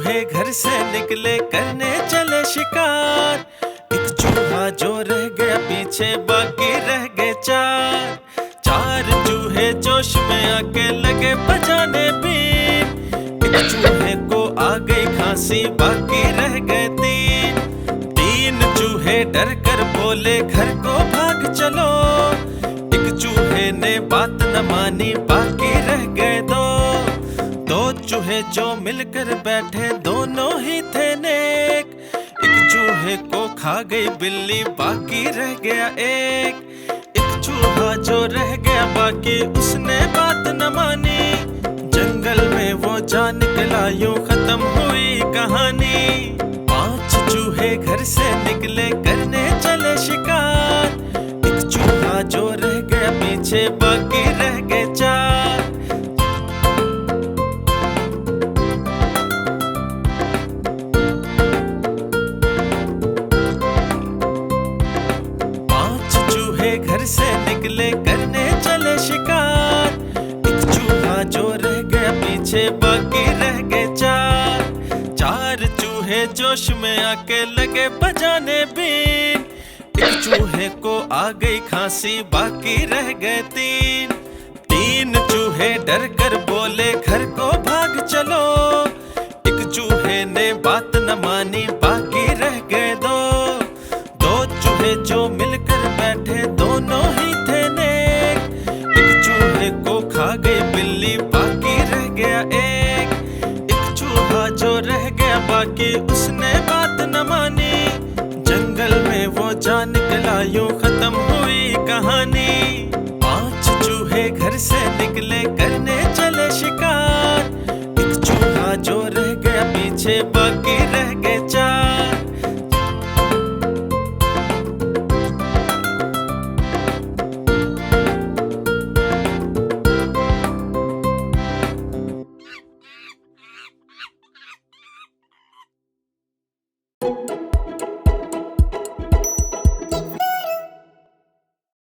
चूहे घर से निकले करने चले शिकार। एक चूहा जो रह गया पीछे, बाकी रह गए चार। चार चूहे जोश में आके लगे बजाने बीन। एक चूहे को आ गई खांसी, बाकी रह गए तीन। तीन चूहे डर कर बोले घर को भाग चलो। एक चूहे ने बात न मानी, बाकी रह गए दो। दो चूहे जो मिलकर बैठे दोनों ही थे नेक। एक चूहे को खा गई बिल्ली, बाकी रह गया एक। एक चूहा जो रह गया बाकी, उसने बात न मानी। जंगल में वो जा निकला, यूं खत्म हुई कहानी। पांच चूहे घर से निकले करने चले शिकार। एक चूहा जो रह गया पीछे, बाकी रह गए चार। घर से निकले करने चले शिकार। एक चूहा जो रह गया पीछे, बाकी रह गए चार। चार चूहे जोश में आके लगे बजाने बीन। एक चूहे को आ गई खांसी, बाकी रह गए तीन। तीन चूहे डर कर बोले घर को भाग चलो। एक चूहे ने बात न मानी, बाकी रह गए दो। दो चूहे जो मिलकर बैठे दोनों ही थे नेक। एक चूहे को खा गई बिल्ली, बाकी रह गया एक। एक चूहा जो रह गया बाकी, उसने बात न मानी। जंगल में वो जा निकला, यूं